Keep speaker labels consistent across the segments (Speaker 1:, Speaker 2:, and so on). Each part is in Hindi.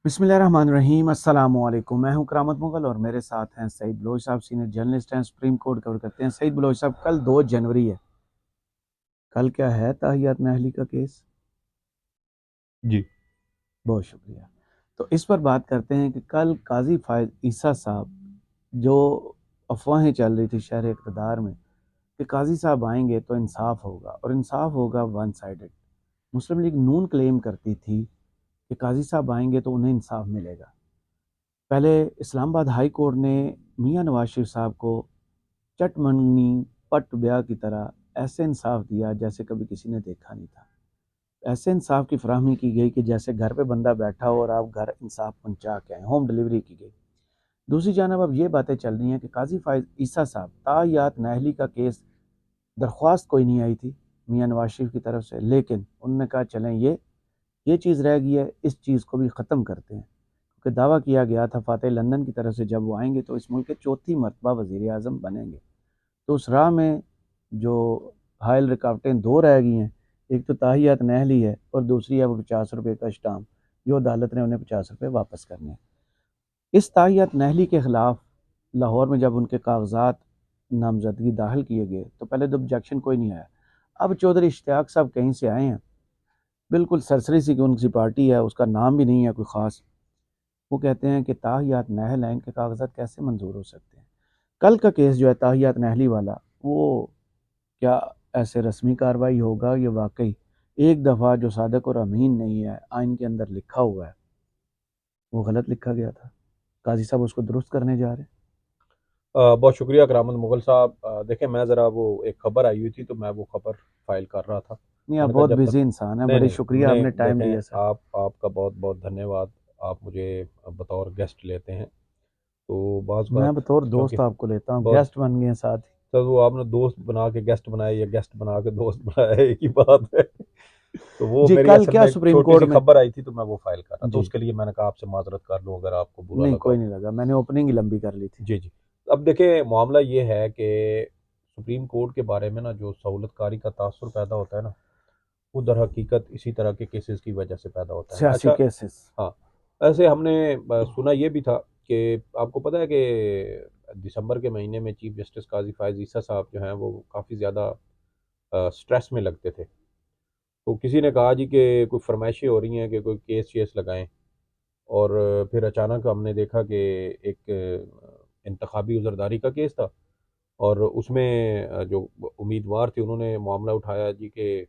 Speaker 1: बिस्मिल्लाहिर्रहमानिर्रहीम अस्सलामुअलैकुम। मैं हूं करामत मुगल और मेरे साथ हैं सईद बलोच साहब, सीनियर जर्नलिस्ट हैं, सुप्रीम कोर्ट कवर करते हैं। सईद बलोच साहब, कल 2 जनवरी है। कल क्या है? ताहियात नाहली का केस।
Speaker 2: जी।
Speaker 1: बहुत शुक्रिया। तो इस पर बात करते हैं कि कल काजी फायद ईसा साहब, जो अफवाहें चल रही थी शहर इक़्तिदार में कि काजी साहब आएंगे तो इंसाफ होगा और इंसाफ होगा वन साइडेड। मुस्लिम लीग नून क्लेम करती थी कि काजी साहब आएंगे तो उन्हें इंसाफ मिलेगा। पहले इस्लामाबाद हाई कोर्ट ने मियां नवाज शरीफ साहब को चट मंगनी पट ब्याह की तरह ऐसे इंसाफ दिया जैसे कभी किसी ने देखा नहीं था। ऐसे इंसाफ की फराहमी की गई कि जैसे घर पे बंदा बैठा हो और आप घर इंसाफ पहुंचा के आए, होम डिलीवरी की गई। दूसरी जानब अब ये बातें चल रही हैं कि काजी फायद ईसा साहब, तायात नाहली का केस, दरख्वास्त कोई नहीं आई थी मियां नवाज शरीफ की तरफ से, लेकिन उन्होंने कहा चलें ये चीज़ रह गई है, इस चीज़ को भी ख़त्म करते हैं। क्योंकि दावा किया गया था फातेह लंदन की तरफ से, जब वो आएंगे तो इस मुल्क के चौथी मरतबा वज़ीर आज़म बनेंगे। तो उस राह में जो हायल रुकावटें दो रह गई हैं, एक तो ताहियात नहली है और दूसरी है वो 50 रुपये का स्टाम्प, जो अदालत ने उन्हें 50 रुपये वापस करने हैं। इस ताहियात नहली के ख़िलाफ़ लाहौर में जब उनके कागजात नामजदगी दाखिल किए गए तो पहले तो ऑब्जेक्शन कोई नहीं आया। अब चौधरी इश्तियाक साहब कहीं से आए हैं, बिल्कुल सरसरी सी उनकी पार्टी है, उसका नाम भी नहीं है कोई ख़ास। वो कहते हैं कि ताहियात नहल हैं, इनके कागजात कैसे मंजूर हो सकते हैं। कल का केस जो है ताहियात नहली वाला, वो क्या ऐसे रस्मी कार्रवाई होगा? ये वाकई एक दफ़ा जो सादक और अमीन नहीं है आइन के अंदर लिखा हुआ है, वो गलत लिखा गया था, काजी साहब उसको दुरुस्त करने जा रहे हैं।
Speaker 2: बहुत शुक्रिया करामत मुगल साहब। देखें, मैं ज़रा वो एक खबर आई हुई थी तो मैं वो खबर फाइल कर रहा था।
Speaker 1: नहीं, आप
Speaker 2: मैंने कहा
Speaker 1: बहुत
Speaker 2: जब तक
Speaker 1: बिजी इंसान है,
Speaker 2: नहीं
Speaker 1: बड़ी
Speaker 2: नहीं
Speaker 1: शुक्रिया
Speaker 2: नहीं
Speaker 1: आपने टाइम
Speaker 2: देखें,
Speaker 1: दिया सर।
Speaker 2: आपका बहुत बहुत धन्यवाद। आप मुझे बतौर गेस्ट लेते हैं तो बाज़
Speaker 1: मैं
Speaker 2: बात,
Speaker 1: बतौर
Speaker 2: क्योंकि
Speaker 1: दोस्त आपको लेता हूँ,
Speaker 2: बहुत
Speaker 1: गेस्ट बन गए साथ ही।
Speaker 2: सर वो आपने दोस्त बना के गेस्ट बनाए या गेस्ट बना के दोस्त बनाया, एक ही बात है। तो वो
Speaker 1: जी,
Speaker 2: मेरी
Speaker 1: कल
Speaker 2: असल
Speaker 1: क्या
Speaker 2: में एक
Speaker 1: सुप्रीम
Speaker 2: छोटी
Speaker 1: कोर्ट
Speaker 2: सी
Speaker 1: में?
Speaker 2: खबर आई थी तो मैं वो फाइल कर रहा था,
Speaker 1: जी,
Speaker 2: उसके लिए मैंने कहा आपसे माजरत कर लूँ अगर आपको बुरा
Speaker 1: नहीं
Speaker 2: लगा
Speaker 1: कोई
Speaker 2: हो।
Speaker 1: नहीं लगा, मैंने ओपनिंग ही लंबी कर ली थी।
Speaker 2: जी, जी। अब देखिए, मामला ये है कि सुप्रीम कोर्ट के बारे में ना जो सहूलतकारी का तासुर पैदा होता है ना, वो दर हकीकत इसी तरह के केसेस की वजह से पैदा होता है।
Speaker 1: सियासी
Speaker 2: अच्छा,
Speaker 1: केसेस।
Speaker 2: हाँ, ऐसे हमने सुना ये भी था कि आपको पता है कि दिसंबर के महीने में चीफ जस्टिस काज़ी फ़ायज़ ईसा साहब जो हैं वो काफ़ी ज़्यादा स्ट्रेस में लगते थे। तो किसी ने कहा जी कि कोई फ़रमाइशें हो रही हैं कि कोई केस-वेस लगाएँ, और फिर अचानक हमने देखा कि एक इंतखाबी उज़रदारी का केस था और उसमें जो उम्मीदवार थे उन्होंने मामला उठाया जी कि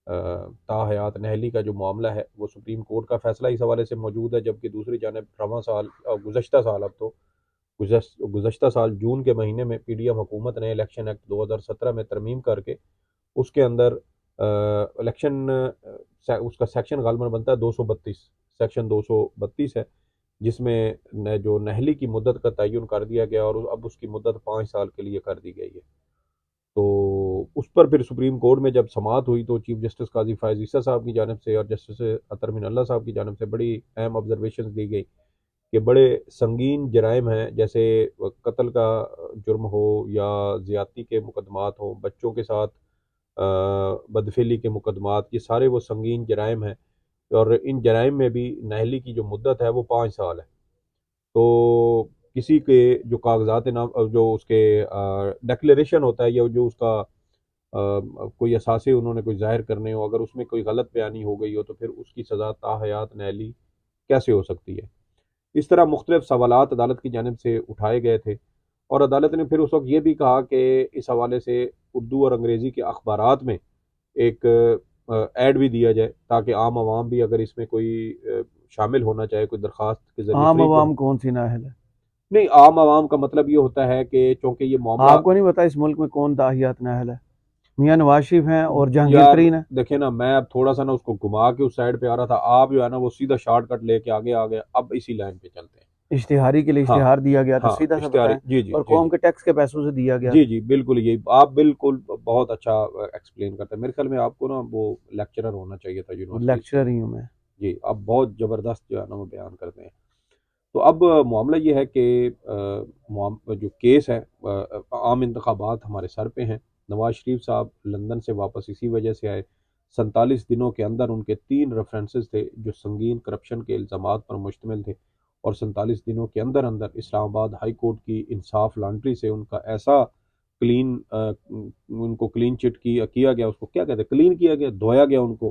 Speaker 2: ताहयात नहली का जो मामला है वो सुप्रीम कोर्ट का फैसला इस हवाले से मौजूद है, जबकि दूसरी जानब रवां साल गुज़श्ता साल, अब तो गुज़श्ता साल जून के महीने में पीडीएम हुकूमत ने इलेक्शन एक्ट 2017 में तरमीम करके उसके अंदर इलेक्शन उसका सेक्शन गालमन बनता है 232, सेक्शन 232 है, जिसमें जो नहली की मुद्दत का तयन कर दिया गया और अब उसकी मुद्दत 5 साल के लिए कर दी गई है। तो उस पर फिर सुप्रीम कोर्ट में जब समाअत हुई तो चीफ जस्टिस काजी फ़ायज़ ईसा साहब की जानब से और जस्टिस अतर मिनल्ला साहब की जानब से बड़ी अहम ऑब्जर्वेशन दी गई कि बड़े संगीन जराइम हैं, जैसे कत्ल का जुर्म हो या ज़्यादती के मुकदमात हों, बच्चों के साथ बदफेली के मुकदमात, ये सारे वो संगीन जराइम हैं और इन जराइम में भी नहली की जो मुद्दत है वो 5 साल है। तो किसी के जो कागजात नाम जो उसके डिक्लेरेशन होता है या जो उसका कोई असासे उन्होंने कोई ज़ाहिर करने हो, अगर उसमें कोई गलत बयानी हो गई हो तो फिर उसकी सज़ा ताहयात नहली कैसे हो सकती है। इस तरह मुख्तलिफ सवालात अदालत की जानिब से उठाए गए थे और अदालत ने फिर उस वक्त ये भी कहा कि इस हवाले से उर्दू और अंग्रेज़ी के अखबारात में एक ऐड भी दिया जाए ताकि आम आवाम भी अगर इसमें कोई शामिल होना चाहे कोई दरख्वास्त के ज़रिए
Speaker 1: आम
Speaker 2: फ्री को।
Speaker 1: आवाम कौन सी नाहल है?
Speaker 2: नहीं, आम आवाम का मतलब ये होता है कि चूंकि ये मामला,
Speaker 1: आपको नहीं पता इस मुल्क में कौन ताहियात नाहल है? मियां नवाज शरीफ हैं और जहांगीर
Speaker 2: यार
Speaker 1: तरीन है।
Speaker 2: देखे ना, मैं अब थोड़ा सा ना उसको घुमा के उस साइड पे आ रहा था, आप जो है ना वो सीधा शॉर्टकट लेके आगे आ गए, अब इसी लाइन पे चलते हैं।
Speaker 1: इश्तिहारी के लिए
Speaker 2: हाँ,
Speaker 1: इश्तिहार दिया गया था,
Speaker 2: हाँ,
Speaker 1: सीधा सा
Speaker 2: इश्तिहारी,
Speaker 1: बताएं।
Speaker 2: जी, जी,
Speaker 1: और
Speaker 2: जी,
Speaker 1: कौम
Speaker 2: जी।
Speaker 1: के टैक्स के पैसों से दिया गया
Speaker 2: जी,
Speaker 1: था।
Speaker 2: जी, बिल्कुल यही आप बिल्कुल बहुत अच्छा एक्सप्लेन करते हैं। मेरे ख्याल में आपको ना वो लेक्चरर होना चाहिए था यूनिवर्सिटी से।
Speaker 1: लेक्चरर ही हूँ मैं।
Speaker 2: जी, आप बहुत ज़बरदस्त जो है ना वो बयान करते हैं। तो अब मामला ये है कि जो केस है, आम इंतखाबात हमारे सर पे हैं। नवाज शरीफ साहब लंदन से वापस इसी वजह से आए 47 दिनों के अंदर उनके 3 रेफरेंसेस थे जो संगीन करप्शन के इल्ज़ामात पर मुश्तमिल थे, और 47 दिनों के अंदर अंदर इस्लामाबाद हाई कोर्ट की इंसाफ लॉन्ड्री से उनका ऐसा क्लीन उनको क्लीन चिट किया गया, उसको क्या कहते हैं, क्लीन किया गया, धोया गया उनको,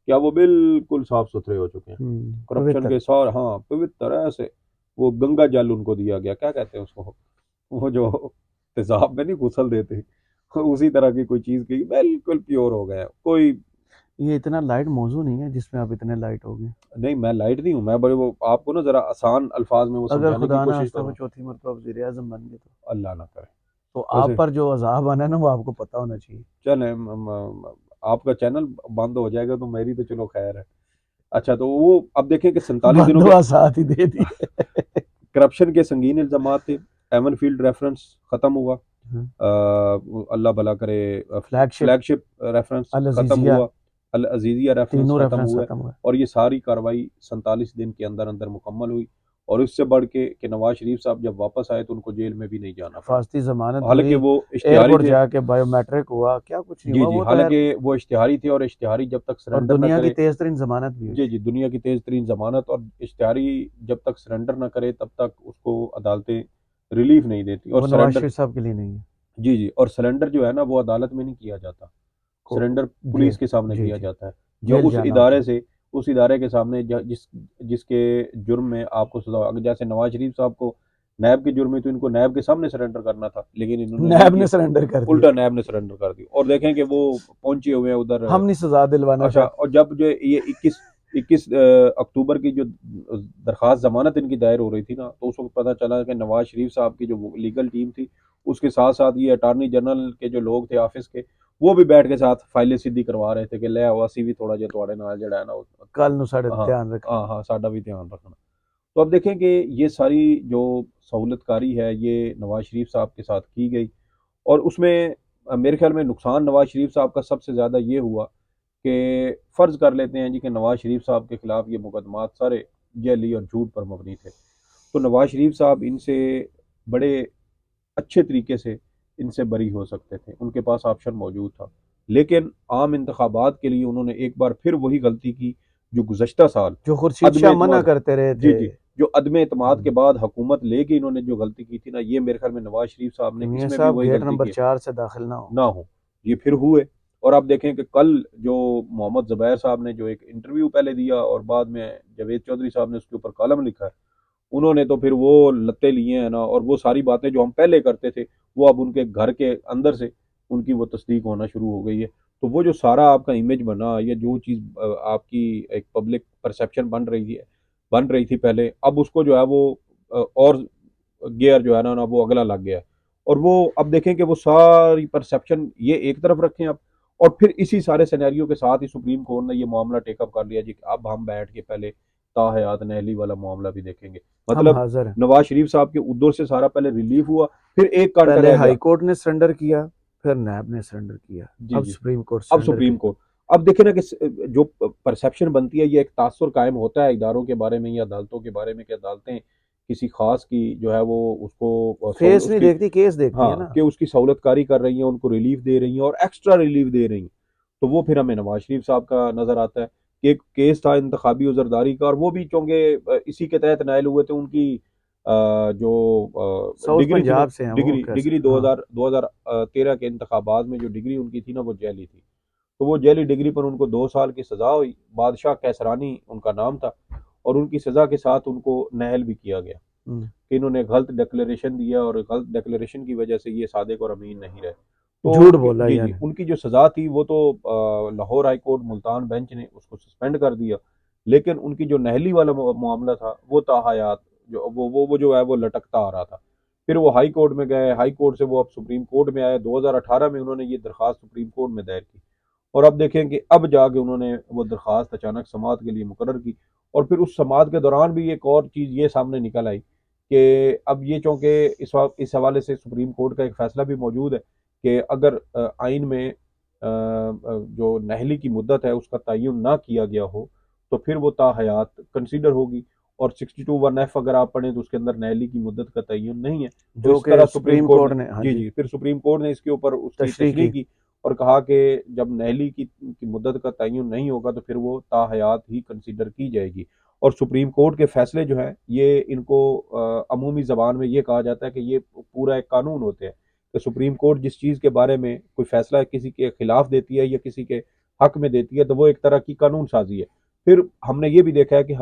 Speaker 2: क्या वो बिल्कुल साफ सुथरे हो चुके हैं करप्शन
Speaker 1: पवित्र।
Speaker 2: के सार, हाँ पवित्र ऐसे, वो गंगा जल उनको दिया गया, क्या कहते हैं उसको, वो जो तेजाब में नहीं गुसल देते, उसी तरह की कोई चीज़ की, बिल्कुल प्योर हो गया कोई।
Speaker 1: ये इतना लाइट मौजू नहीं है जिसमें आप इतने लाइट हो गए।
Speaker 2: नहीं मैं लाइट नहीं हूँ, मैं बड़े वो आपको ना जरा आसान अल्फाज में वो
Speaker 1: अगर
Speaker 2: समझाने की
Speaker 1: खुदा ना
Speaker 2: कोशिश कर
Speaker 1: खास्ता
Speaker 2: रहा
Speaker 1: वो
Speaker 2: हूँ।
Speaker 1: चौथी मरतबा वज़ीर आज़म बन गए
Speaker 2: अल्लाह ना करे।
Speaker 1: तो आप
Speaker 2: वैसे
Speaker 1: पर जो अज़ाब आना है ना वो आपको पता होना चाहिए।
Speaker 2: चले आपका चैनल बंद हो जाएगा तो मेरी तो चलो खैर है। अच्छा तो वो अब देखें कि 47 दिनों के
Speaker 1: बददुआ साथ ही दे दी।
Speaker 2: करप्शन के संगीन इल्जाम थे। एवन फील्ड रेफरेंस ख़त्म हुआ, अल्लाह भला करे,
Speaker 1: फ्लैगशिप,
Speaker 2: फ्लैगशिप रेफरेंस
Speaker 1: अल
Speaker 2: ख़त्म
Speaker 1: अजीजिया,
Speaker 2: हुआ, अल अजीज़िया रेफरेंस
Speaker 1: तीनों
Speaker 2: ख़त्म
Speaker 1: रेफरेंस
Speaker 2: हुआ है,
Speaker 1: खत्म हुए।
Speaker 2: और ये सारी कार्रवाई 47 दिन के अंदर अंदर मुकम्मल हुई। और इससे बढ़ के कि नवाज शरीफ साहब जब वापस आए तो उनको जेल में भी नहीं जाना पड़ा,
Speaker 1: हिफाजती जमानत
Speaker 2: हालांकि
Speaker 1: हुई,
Speaker 2: वो इश्तिहारी
Speaker 1: एयरपोर्ट
Speaker 2: थे।
Speaker 1: जाके बायोमेट्रिक हुआ, क्या कुछ नहीं
Speaker 2: जी
Speaker 1: हुआ
Speaker 2: जी,
Speaker 1: वो तो यार।
Speaker 2: हालांकि वो इश्तिहारी थे, और इश्तिहारी जब तक
Speaker 1: और
Speaker 2: सरेंडर ना
Speaker 1: दुनिया की
Speaker 2: करे,
Speaker 1: तेज तरीन जमानत भी हुई
Speaker 2: जी
Speaker 1: थी।
Speaker 2: जी, दुनिया की तेज तरीन जमानत, और इश्तिहारी जब तक सरेंडर ना करे तब तक उसको अदालतें रिलीफ नहीं देती, और
Speaker 1: वो नवाज
Speaker 2: सरेंडर,
Speaker 1: शरीफ साहब के लिए नहीं है।
Speaker 2: जी जी, और सरेंडर जो है ना वो अदालत में नहीं किया जाता,
Speaker 1: को
Speaker 2: सरेंडर पुलिस
Speaker 1: जेल,
Speaker 2: के सामने
Speaker 1: जी
Speaker 2: किया
Speaker 1: जी,
Speaker 2: जाता है, या
Speaker 1: जेल
Speaker 2: उस
Speaker 1: जाना होता
Speaker 2: इदारे
Speaker 1: है।
Speaker 2: से, उस इदारे के सामने जिसके जुर्म में आपको सजा, अगर जैसे नवाज शरीफ साहब को नैब के जुर्म में, तो इनको नैब के सामने सरेंडर करना था, लेकिन इन्होंने नहीं
Speaker 1: नैब
Speaker 2: किया,
Speaker 1: ने सरेंडर कर दिया।
Speaker 2: उल्टा नैब ने सरेंडर कर दी, और देखें कि वो पहुंचे हुए हैं उधर।
Speaker 1: हम नहीं सजा दिलवाना
Speaker 2: अच्छा,
Speaker 1: चाहते।
Speaker 2: और जब जो ये 21 अक्टूबर की जो दरखास्त जमानत इनकी दायर हो रही थी ना, तो उस वक्त पता चला कि नवाज शरीफ साहब की जो लीगल टीम थी, उसके साथ साथ ये अटारनी जनरल के जो लोग थे ऑफिस के, वो भी बैठ के साथ फाइलें सीधी करवा रहे थे कि ले आओ असी भी थोड़ा जिहा तुहाडे नाल जिहड़ा है ना
Speaker 1: कल नु साढ़े
Speaker 2: हाँ
Speaker 1: ध्यान रखना।
Speaker 2: हाँ हाँ, साडा भी ध्यान रखना। तो अब देखें कि ये सारी जो सहूलतकारी है ये नवाज शरीफ साहब के साथ की गई, और उसमें मेरे ख्याल में नुकसान नवाज शरीफ साहब का सबसे ज़्यादा ये हुआ कि फ़र्ज़ कर लेते हैं जी कि नवाज शरीफ साहब के ख़िलाफ़ ये मुकदमात सारे जली और झूठ पर मबनी थे, तो नवाज शरीफ साहब इनसे बड़े अच्छे तरीके से इनसे बरी हो सकते थे, उनके पास ऑप्शन मौजूद था। लेकिन आम इंतखाबात के लिए उन्होंने एक बार फिर वही गलती की जो गुज़श्ता साल
Speaker 1: जो खुर्शीद
Speaker 2: अदम
Speaker 1: शाह मना
Speaker 2: एतमाद,
Speaker 1: करते रहे
Speaker 2: जी
Speaker 1: थे।
Speaker 2: जी, जो अदम एतमाद के बाद हुकूमत लेके इन्होंने जो गलती की थी ना, ये मेरे ख्याल में नवाज शरीफ साहब
Speaker 1: कि
Speaker 2: ने
Speaker 1: मियाँ
Speaker 2: इसमें भी
Speaker 1: साहब
Speaker 2: वही
Speaker 1: गेट
Speaker 2: गलती
Speaker 1: नंबर
Speaker 2: की है,
Speaker 1: 4 से दाखिल ना हो।
Speaker 2: ना हो, ये फिर हुए। और आप देखें कि कल जो मोहम्मद ज़ुबैर साहब ने जो एक इंटरव्यू पहले दिया और बाद में जावेद चौधरी साहब ने उसके ऊपर कॉलम लिखा है, उन्होंने तो फिर वो लत्ते लिए हैं ना, और वो सारी बातें जो हम पहले करते थे वो अब उनके घर के अंदर से उनकी वो तस्दीक होना शुरू हो गई है। तो वो जो सारा आपका इमेज बना, या जो चीज़ आपकी एक पब्लिक परसेप्शन बन रही थी पहले, अब उसको जो है वो और गियर जो है ना वो अगला लग गया है। और वो अब देखें कि वो सारी परसेप्शन ये एक तरफ रखें आप, और फिर इसी सारे सिनेरियो के साथ ही सुप्रीम कोर्ट ने ये मामला टेकअप कर लिया जी कि अब हम बैठ के पहले ताहयात नहली वाला मामला भी देखेंगे।
Speaker 1: हम
Speaker 2: मतलब
Speaker 1: हाजिर हैं।
Speaker 2: नवाज शरीफ साहब के उद्दोर से सारा पहले रिलीफ हुआ, फिर एक कांटा
Speaker 1: पहले
Speaker 2: रह गया।
Speaker 1: हाई कोर्ट ने सरेंडर किया, फिर नैब ने सरेंडर किया,
Speaker 2: जी
Speaker 1: अब
Speaker 2: जी,
Speaker 1: सुप्रीम कोर्ट
Speaker 2: अब
Speaker 1: सरेंडर
Speaker 2: सुप्रीम
Speaker 1: करेगा।
Speaker 2: कोर्ट। अब देखे ना कि जो परसेप्शन बनती है, ये एक तासुर कायम होता है इदारों के बारे में या अदालतों के बारे में, कि अदालतें किसी खास की जो है वो उसको
Speaker 1: फेस नहीं
Speaker 2: उसकी,
Speaker 1: देखती, केस देखती है
Speaker 2: हाँ,
Speaker 1: ना।
Speaker 2: कि उसकी सहूलतकारी कर रही हैं, उनको रिलीफ दे रही हैं और एक्स्ट्रा रिलीफ दे रही हैं। तो वो फिर हमें नवाज शरीफ साहब का नज़र आता है कि एक केस था इंतखाबी उजरदारी का, और वो भी चूंकि इसी के तहत नायल हुए थे, उनकी जो
Speaker 1: साउथ
Speaker 2: डिग्री थी ना,
Speaker 1: पंजाब से हैं वो,
Speaker 2: डिग्री
Speaker 1: कैसे,
Speaker 2: डिग्री
Speaker 1: हाँ।
Speaker 2: 2013 के इंतखाबात में जो डिग्री उनकी थी ना वो जैली थी। तो वो जेली डिग्री पर उनको 2 साल की सज़ा हुई, बादशाह कैसरानी उनका नाम था, और उनकी सज़ा के साथ उनको नहल भी किया गया
Speaker 1: हम्म,
Speaker 2: कि इन्होंने गलत डिक्लेरेशन दिया, और गलत डिक्लेरेशन की वजह से ये सादिक और अमीन नहीं रहे। तो
Speaker 1: झूठ
Speaker 2: उनकी,
Speaker 1: बोला
Speaker 2: जी जी,
Speaker 1: यानी।
Speaker 2: उनकी जो सज़ा थी वो तो Lahore high court Multan bench ने उसको सस्पेंड कर दिया, लेकिन उनकी जो नहली वाला मामला था वो ताहयात, जो वो जो है वो लटकता आ रहा था। फिर वो हाई कोर्ट में गए, हाई कोर्ट से वो अब सुप्रीम कोर्ट में आए, 2018 में उन्होंने ये दरख्वास्त सुप्रीम कोर्ट में दायर की, और अब देखें कि अब जाके उन्होंने वो दरख्वास्त अचानक समात के लिए मुकर्रर की। और फिर उस समात के दौरान भी एक और चीज़ ये सामने निकल आई कि अब ये चूँकि इस हवाले से सुप्रीम कोर्ट का एक फ़ैसला भी मौजूद है कि अगर आइन में जो नहली की मुद्दत है उसका तयन ना किया गया हो तो फिर वो ताहयात कंसीडर होगी, और 62(1)(f) अगर आप पढ़ें तो उसके अंदर नहली की मुद्दत का तयन नहीं है। तो
Speaker 1: जो
Speaker 2: इस
Speaker 1: कि
Speaker 2: तरह सुप्रीम
Speaker 1: सुप्रीम
Speaker 2: कोर्ट ने,
Speaker 1: कोर्ट ने, हाँ
Speaker 2: जी
Speaker 1: जी,
Speaker 2: जी, फिर सुप्रीम कोर्ट ने इसके ऊपर उसकी
Speaker 1: तशरीह
Speaker 2: तशरीह
Speaker 1: की।
Speaker 2: की, और कहा कि जब नहली की मुद्दत का तयन नहीं होगा तो फिर वो ताहयात ही कंसीडर की जाएगी। और सुप्रीम कोर्ट के फैसले जो हैं ये इनको अमूमी ज़बान में ये कहा जाता है कि ये पूरा एक कानून होते हैं कि सुप्रीम कोर्ट जिस चीज़ के बारे में कोई फैसला किसी के खिलाफ देती है या किसी के हक में देती है तो वो एक तरह की कानून साजी है। फिर हमने ये भी देखा है कि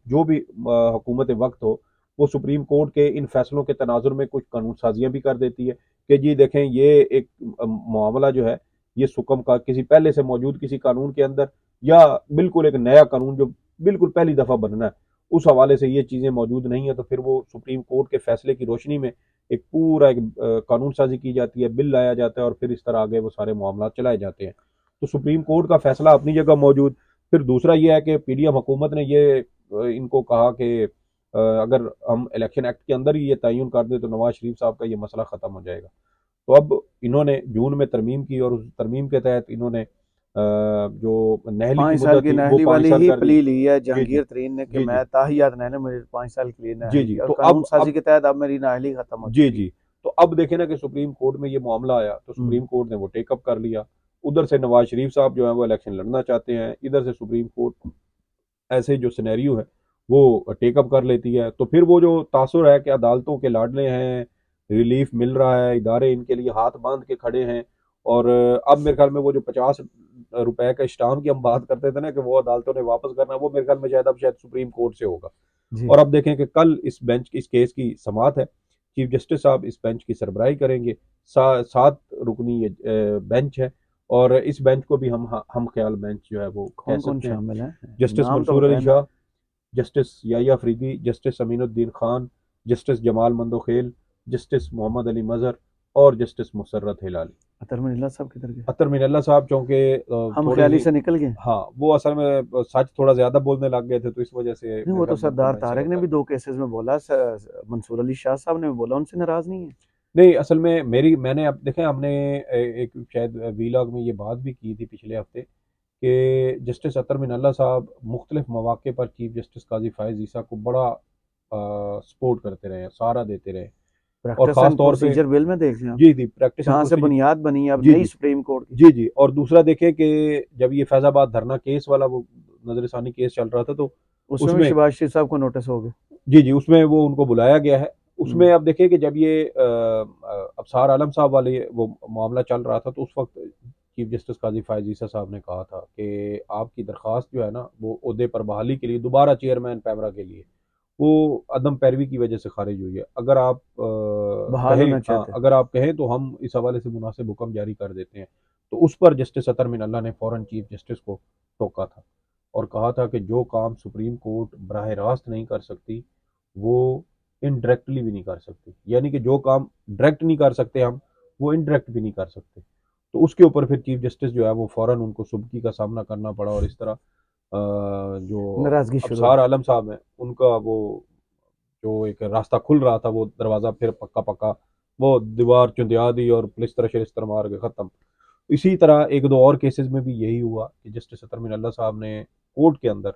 Speaker 2: जो भी हुकूमत वक्त हो वो सुप्रीम कोर्ट के इन फैसलों के तनाजुर में कुछ कानून साजियाँ भी कर देती है कि जी देखें ये एक मामला जो है ये सुकम का किसी पहले से मौजूद किसी कानून के अंदर या बिल्कुल एक नया कानून जो बिल्कुल पहली दफ़ा बनना है उस हवाले से ये चीज़ें मौजूद नहीं है तो फिर वो सुप्रीम कोर्ट के फैसले की रोशनी में एक पूरा एक कानून साजी की जाती है, बिल लाया जाता है और फिर इस तरह आगे वो सारे मामला चलाए जाते हैं। तो सुप्रीम कोर्ट का फैसला अपनी जगह मौजूद। फिर दूसरा ये है कि पीडीएम हुकूमत ने ये इनको कहा कि अगर हम इलेक्शन एक्ट के अंदर ही ये तयन कर दें तो नवाज शरीफ साहब का ये मसला ख़त्म हो जाएगा। तो अब इन्होंने जून में तरमीम की और उस तरमीम के तहत इन्होंने जो नहली की
Speaker 1: 5 साल
Speaker 2: मुद्दत
Speaker 1: की
Speaker 2: थी वो
Speaker 1: नहली
Speaker 2: 5
Speaker 1: वाली
Speaker 2: साल
Speaker 1: ही
Speaker 2: कर दी।
Speaker 1: प्ली ली है
Speaker 2: जी, जी।
Speaker 1: जहांगीर तरीन ने कि
Speaker 2: जी, जी।
Speaker 1: मैं ताहियात नहले मुझे 5 साल के लिए
Speaker 2: जी,
Speaker 1: नहल
Speaker 2: जी।
Speaker 1: की और
Speaker 2: तो
Speaker 1: कानून साजी
Speaker 2: अब
Speaker 1: के तहत अब मेरी नहली खत्म हो
Speaker 2: जी,
Speaker 1: चुकी है।
Speaker 2: जी। तो अब देखें ना कि सुप्रीम कोर्ट में ये मामला आया तो सुप्रीम
Speaker 1: हम्म।
Speaker 2: कोर्ट ने वो टेक अप कर लिया। उधर से नवाज शरीफ साहब जो है वो इलेक्शन लड़ना चाहते हैं, इधर से सुप्रीम कोर्ट ऐसे जो सिनेरियो है वो टेक अप कर लेती है। तो फिर वो जो तासुर है कि अदालतों के लाडले हैं, रिलीफ मिल रहा है, इदारे इनके लिए हाथ बांध के खड़े हैं और अब मेरे ख्याल में वो जो 50 रुपए का स्टाम्प की हम बात करते थे ना कि वो अदालतों ने वापस करना, वो मेरे ख्याल में शायद अब शायद सुप्रीम कोर्ट से होगा।
Speaker 1: जी।
Speaker 2: और अब देखें कि कल इस केस की समाअत है। चीफ जस्टिस साहब इस बेंच की सरबराही करेंगे। 7 रुकनी ये बेंच है और इस बेंच को भी हम ख्याल बेंच जो है वो कह
Speaker 1: कौन कौन
Speaker 2: सकते हैं।
Speaker 1: शामिल है?
Speaker 2: जस्टिस
Speaker 1: नाम तो
Speaker 2: मंसूर अली
Speaker 1: बताए ना।
Speaker 2: Shah, justice Yahya Afridi, justice Aminuddin Khan, justice Jamal Mandokhail, justice Mohammad Ali Mazhar और जस्टिस मुसर्रत हिलाली।
Speaker 1: अतर मिल्ला साहब किधर गए?
Speaker 2: अतर मिनल्ला साहब चूंकि
Speaker 1: हम
Speaker 2: थोड़े
Speaker 1: ख्याली
Speaker 2: ही
Speaker 1: से निकल गए।
Speaker 2: हाँ वो असल में सच थोड़ा ज्यादा बोलने लग गए थे तो इस वजह से
Speaker 1: नहीं,
Speaker 2: मेरे
Speaker 1: वो तो
Speaker 2: ख्याल में उनको
Speaker 1: सरदार
Speaker 2: बेंच से
Speaker 1: तारक ने
Speaker 2: निकाल
Speaker 1: भी
Speaker 2: दिया।
Speaker 1: 2 केसेस में बोला, मंसूर अली शाह साहब ने भी बोला उनसे नाराज नहीं है।
Speaker 2: नहीं असल में मैंने अब देखें हमने एक शायद वीलॉग में ये बात भी की थी पिछले हफ्ते कि जस्टिस अतर मिनल्ला साहब मुख्तलिफ मौके पर चीफ जस्टिस काजी फायज ईसा को बड़ा सपोर्ट करते रहे, सहारा देते रहे और
Speaker 1: प्रैक्टिस
Speaker 2: ख़ास
Speaker 1: एंड
Speaker 2: तौर पे
Speaker 1: प्रोसीजर बिल में देख लें आप,
Speaker 2: जी, जी, प्रैक्टिस एंड
Speaker 1: जहाँ से
Speaker 2: प्रोसीजर।
Speaker 1: बुनियाद बनी अब
Speaker 2: जी,
Speaker 1: नई
Speaker 2: जी।
Speaker 1: सुप्रीम कोर्ट की।
Speaker 2: जी, जी और दूसरा देखें कि जब ये फैज़ाबाद धरना केस वाला वो नज़रसानी केस चल रहा था तो
Speaker 1: उसमें भी
Speaker 2: उसमें
Speaker 1: शहबाज शरीफ साहब को नोटिस हो गए।
Speaker 2: जी, जी, उसमें वो उनको बुलाया गया है। उसमें
Speaker 1: हुँ।
Speaker 2: अब देखिए कि जब ये अबसार आलम साहब वाले वो मामला चल रहा था तो उस वक़्त चीफ जस्टिस काज़ी फ़ायज़ ईसा साहब ने कहा था कि आपकी दरख़्वास्त जो है ना वो ओहदे पर बहाली के लिए दोबारा चेयरमैन पैमरा के लिए वो अदम पैरवी की वजह से खारिज हुई है। अगर आप
Speaker 1: बहाल
Speaker 2: कहें
Speaker 1: होना
Speaker 2: हाँ,
Speaker 1: चाहते हैं।
Speaker 2: अगर आप कहें तो हम इस हवाले से मुनासिब हुक्म जारी कर देते हैं। तो उस पर जस्टिस अतर मिनल्ला ने फ़ौरन चीफ जस्टिस को टोका था और कहा था कि जो काम सुप्रीम कोर्ट बराह रास्त नहीं कर सकती, वो इनडायरेक्टली भी नहीं कर सकती। यानी कि जो काम डायरेक्ट नहीं कर सकते हम, वो इनडायरेक्ट भी नहीं कर सकते। तो उसके ऊपर फिर चीफ जस्टिस जो है वो फ़ौरन उनको सुबकी का सामना करना पड़ा और इस तरह जो
Speaker 1: नाराज़गी शुरू हो
Speaker 2: अबसार
Speaker 1: गई।
Speaker 2: आलम साहब हैं, उनका वो जो एक रास्ता खुल रहा था, वो दरवाज़ा फिर पक्का-पक्का वो दीवार चुंधिया दी और पलिस्तर-शलिस्तर मार के ख़त्म। इसी तरह 1-2 और केसेज़ में भी यही हुआ कि जस्टिस अतर मिनल्ला साहब ने कोर्ट के अंदर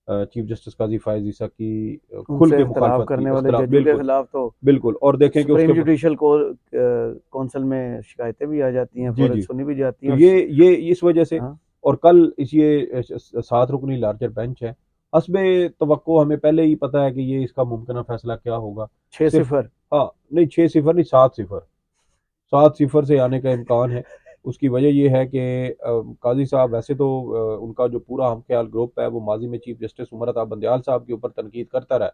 Speaker 2: चीफ जस्टिस काज़ी फ़ायज़ ईसा की खुल
Speaker 1: उनसे
Speaker 2: के
Speaker 1: इख्तलाफ
Speaker 2: मुखालफत की।
Speaker 1: करने वाले
Speaker 2: इख्तिलाफ
Speaker 1: जजों के
Speaker 2: बिल्कुल,
Speaker 1: खिलाफ तो
Speaker 2: बिल्कुल और देखें कि उसके
Speaker 1: सुप्रीम
Speaker 2: ब
Speaker 1: जुडिशल काउंसिल में शिकायतें भी आ जाती हैं,
Speaker 2: जी,
Speaker 1: फ़ौरन
Speaker 2: जी।
Speaker 1: सुनी भी जाती
Speaker 2: तो
Speaker 1: हैं और
Speaker 2: ये इस वजह से
Speaker 1: हाँ,
Speaker 2: और कल इस ये 7 रुकनी लार्जर बेंच है। हस्बे तवक्को हमें पहले ही पता है कि ये इसका मुमकिना फ़ैसला क्या होगा।
Speaker 1: 6
Speaker 2: सिर्फ़
Speaker 1: सिफ़र।
Speaker 2: हाँ, नहीं 6-0 नहीं 7-0 7-0 से आने का इम्कान है। उसकी वजह ये है कि काज़ी साहब वैसे तो उनका जो पूरा हमख़याल ग्रुप है वो माज़ी में चीफ जस्टिस उमर अता बंदयाल साहब के ऊपर तनकीद करता रहा है।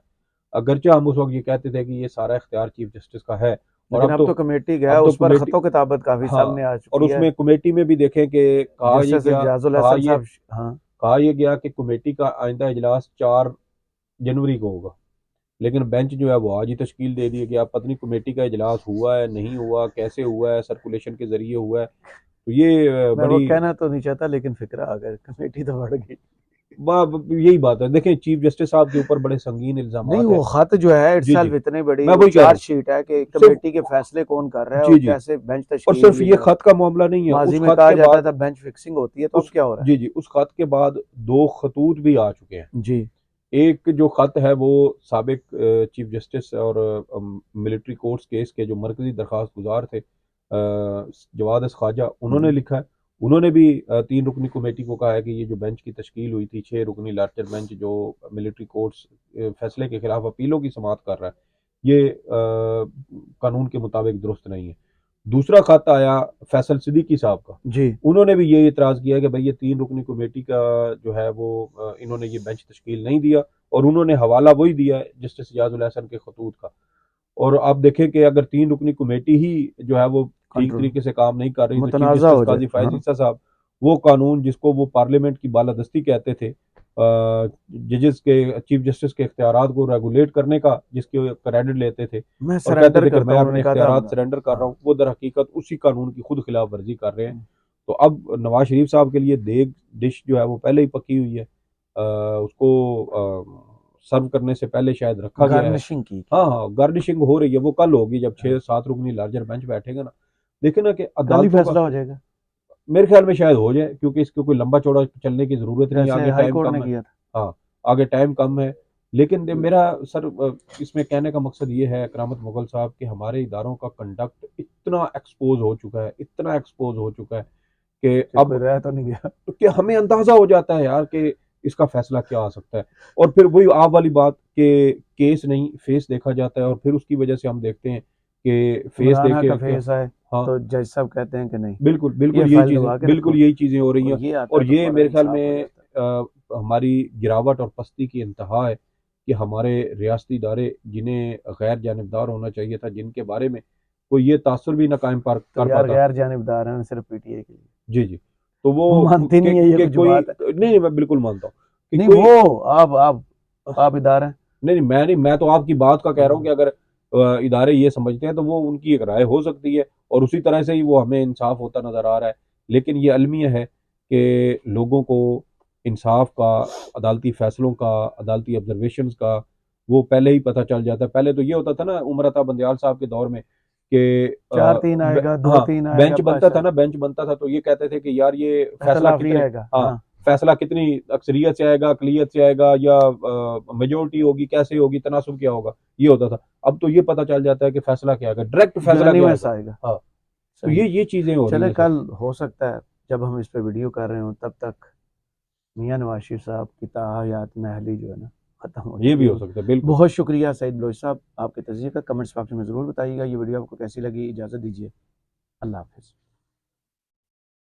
Speaker 2: अगरचे हम उस वक़्त ये कहते थे कि ये सारा इख्तियार चीफ जस्टिस का है और
Speaker 1: लेकिन अब तो कमेटी गया,
Speaker 2: अब तो
Speaker 1: उस पर
Speaker 2: कमेटी
Speaker 1: ख़तो-किताबत काफ़ी
Speaker 2: हाँ,
Speaker 1: सामने आ
Speaker 2: और
Speaker 1: चुकी है।
Speaker 2: उसमें कमेटी में भी देखें कि
Speaker 1: जस्टिस एजाज़ुल हसन साहब हाँ,
Speaker 2: कहा ये गया कि कमेटी का आइंदा इजलास 4 जनवरी को होगा। लेकिन बेंच जो है वो आज ही तश्कील दे दी है कि अब पता नहीं कमेटी का इजलास हुआ है, नहीं हुआ, कैसे हुआ है, सर्कुलेशन के ज़रिए हुआ है। तो ये
Speaker 1: मैं वो
Speaker 2: बड़ी
Speaker 1: कहना तो नहीं चाहता लेकिन फ़िक्रा आ गया, कमेटी तो बढ़ गई।
Speaker 2: यही बात है। देखें चीफ जस्टिस साहब के ऊपर बड़े संगीन
Speaker 1: नहीं,
Speaker 2: इल्ज़ामात
Speaker 1: वो
Speaker 2: है।
Speaker 1: खत जो है
Speaker 2: जी,
Speaker 1: इटसेल्फ
Speaker 2: जी।
Speaker 1: इतनी बड़ी
Speaker 2: मैं
Speaker 1: वो
Speaker 2: वही कह रहा हूँ।
Speaker 1: चार्जशीट है कि
Speaker 2: सिर्फ
Speaker 1: कमेटी के फैसले कौन कर रहा है
Speaker 2: जी,
Speaker 1: और
Speaker 2: जी।
Speaker 1: कैसे बेंच
Speaker 2: और
Speaker 1: तश्कील
Speaker 2: सिर्फ
Speaker 1: हुई
Speaker 2: ये
Speaker 1: है।
Speaker 2: खत का मामला नहीं है।
Speaker 1: माजी
Speaker 2: उस
Speaker 1: में
Speaker 2: खत
Speaker 1: कहा
Speaker 2: के
Speaker 1: जाता
Speaker 2: बाद
Speaker 1: था बेंच फिक्सिंग होती है, तो अब क्या हो रहा है?
Speaker 2: जी, जी, उस खत के बाद 2 खतूत भी आ चुके हैं।
Speaker 1: जी।
Speaker 2: एक जो खत है वो साबिक चीफ जस्टिस और मिलिट्री कोर्ट्स केस के जो मरकज़ी दरख्वास्त गुज़ार थे जवाद अस ख्वाजा, उन्होंने लिखा है। उन्होंने भी 3 रुकनी कमेटी को कहा है कि ये जो बेंच की तश्कील हुई थी, 6 रुकनी लार्जर बेंच जो मिलिट्री कोर्ट्स फैसले के खिलाफ अपीलों की समाअत कर रहा है, ये कानून के मुताबिक दुरुस्त नहीं है। दूसरा खत आया फैसल सिद्दीकी साहब का,
Speaker 1: जी।
Speaker 2: उन्होंने भी ये इतराज़ किया कि भाई ये 3 रुकनी कमेटी का जो है वो इन्होंने ये बेंच तश्कील नहीं दिया, और उन्होंने हवाला वही दिया है जस्टिस इजाजुल हसन के खतूत का। और आप देखें कि अगर 3 रुकनी कमेटी ही जो है वो ठीक
Speaker 1: कंट्रोल
Speaker 2: तरीके से काम नहीं कर रही, तो चीफ
Speaker 1: मुतनाज़ा
Speaker 2: जस्टिस
Speaker 1: हो जाए।
Speaker 2: काजी फायज
Speaker 1: हाँ।
Speaker 2: ईसा साहब वो कानून जिसको वो पार्लियामेंट की बालादस्ती कहते थे, जजेस के, चीफ जस्टिस के इख्तियारात को रेगुलेट करने का, जिसके क्रेडिट लेते थे
Speaker 1: मैं
Speaker 2: और कहते
Speaker 1: सरेंडर
Speaker 2: थे कि
Speaker 1: करता
Speaker 2: मैं
Speaker 1: हूँ,
Speaker 2: अपने
Speaker 1: उन्होंने कहा था
Speaker 2: इख्तियारात
Speaker 1: अब।
Speaker 2: सरेंडर कर रहा
Speaker 1: हाँ।
Speaker 2: हूँ, वो दर हकीकत उसी कानून की खुद खिलाफ वर्जी कर रहे हैं। तो अब नवाज शरीफ साहब के लिए देग डिश जो है वो पहले ही पकी हुई है, उसको सर्व करने से पहले शायद रखा गया है।
Speaker 1: गार्निशिंग की
Speaker 2: हाँ हाँ, गार्निशिंग हो रही है, वो कल होगी जब
Speaker 1: हाँ।
Speaker 2: 6-7 रुकनी लार्जर बेंच बैठेगा ना। देखे ना कि
Speaker 1: कल ही
Speaker 2: अदालतों का,
Speaker 1: फैसला हो जाएगा,
Speaker 2: मेरे ख्याल में शायद हो जाए, क्योंकि इसको कोई लंबा चौड़ा चलने की जरूरत नहीं है,
Speaker 1: जैसे
Speaker 2: आगे
Speaker 1: हाई
Speaker 2: टाइम
Speaker 1: कोर्ट ने
Speaker 2: कम है।
Speaker 1: किया था।
Speaker 2: हाँ, आगे टाइम कम है। लेकिन मेरा सर इसमें कहने का मकसद ये है करामत मुगल साहब कि हमारे इदारों का कंडक्ट इतना एक्सपोज हो चुका है, इतना एक्सपोज हो चुका है कि
Speaker 1: कि कोई
Speaker 2: अब
Speaker 1: रह तो नहीं गया।
Speaker 2: कि हमें अंदाजा हो जाता है यार कि इसका फैसला क्या आ सकता है। और फिर वही आप वाली बात कि केस नहीं फेस देखा जाता है, और फिर उसकी वजह से हम देखते हैं कि फेस
Speaker 1: इमरान
Speaker 2: देख
Speaker 1: खान का
Speaker 2: के
Speaker 1: फेस आए
Speaker 2: हाँ,
Speaker 1: तो जज साहब कहते हैं कि नहीं,
Speaker 2: बिल्कुल
Speaker 1: ये
Speaker 2: बिल्कुल यही
Speaker 1: फाइल
Speaker 2: चीजें,
Speaker 1: दबा के
Speaker 2: बिल्कुल
Speaker 1: रखो,
Speaker 2: यही चीजें हो रही
Speaker 1: और
Speaker 2: हैं।
Speaker 1: ये आता
Speaker 2: और
Speaker 1: है तो
Speaker 2: ये
Speaker 1: फौरन
Speaker 2: मेरे ख्याल
Speaker 1: इंसाफ हो
Speaker 2: में
Speaker 1: जाता है।
Speaker 2: हमारी गिरावट और पस्ती की इंतहा है कि हमारे रियासती इदारे जिन्हें गैर जानबदार होना चाहिए था, जिनके बारे में कोई ये तासुर भी ना कायम
Speaker 1: तो
Speaker 2: कर
Speaker 1: यार
Speaker 2: पाता।
Speaker 1: गैर जानिबदार हैं सिर्फ पीटीआई के लिए,
Speaker 2: जी जी। तो वो
Speaker 1: मानते नहीं है ये
Speaker 2: के
Speaker 1: कुछ
Speaker 2: कोई
Speaker 1: बात है।
Speaker 2: नहीं नहीं, मैं बिल्कुल मानता हूँ कि
Speaker 1: नहीं
Speaker 2: कोई
Speaker 1: वो आप इदारे हैं।
Speaker 2: नहीं नहीं, मैं नहीं, मैं तो आपकी बात का कह रहा हूँ कि
Speaker 1: हाँ।
Speaker 2: अगर इदारे ये समझते हैं तो वो उनकी एक राय हो सकती है, और उसी तरह से ही वो हमें इंसाफ होता नजर आ रहा है। लेकिन ये अलमिया है कि लोगों को इंसाफ का, अदालती फैसलों का, अदालती ऑब्जर्वेशंस का वो पहले ही पता चल जाता है। पहले तो ये होता था ना उमर अता बंदयाल साहब के दौर में कि
Speaker 1: 4-3 आएगा,
Speaker 2: हाँ,
Speaker 1: 2-3 आएगा,
Speaker 2: बेंच बनता था
Speaker 1: बादशाह
Speaker 2: ना, बेंच बनता था तो ये कहते थे कि यार ये फैसला
Speaker 1: इख्तलाफी
Speaker 2: कितने,
Speaker 1: आएगा।
Speaker 2: हाँ,
Speaker 1: हाँ।
Speaker 2: फैसला कितनी अक्सरियत से आएगा, अकलियत से आएगा, या मेजोरिटी होगी, कैसे होगी, तनासुब क्या होगा, ये होता था। अब तो ये पता चल जाता है कि फैसला क्या आएगा, डायरेक्ट फैसला क्या
Speaker 1: यूनानिमस
Speaker 2: आएगा।
Speaker 1: आएगा।
Speaker 2: हाँ, तो
Speaker 1: सही।
Speaker 2: ये चीजें हो रही
Speaker 1: चले
Speaker 2: हैं सर।
Speaker 1: कल हो सकता है जब हम इस पे वीडियो कर रहे हो तब तक मियां नवाज शरीफ साहब की ताहयात नहली जो है ना खत्म हो
Speaker 2: ये
Speaker 1: चुकी
Speaker 2: भी हो
Speaker 1: होगी।
Speaker 2: सकता है, बिल्कुल।
Speaker 1: बहुत शुक्रिया सईद बलोच साहब, आपके तजज़िये का कमेंट्स बॉक्स में ज़रूर बताइएगा। ये वीडियो आपको कैसी लगी, इजाज़त दीजिए, अल्लाह हाफिज़।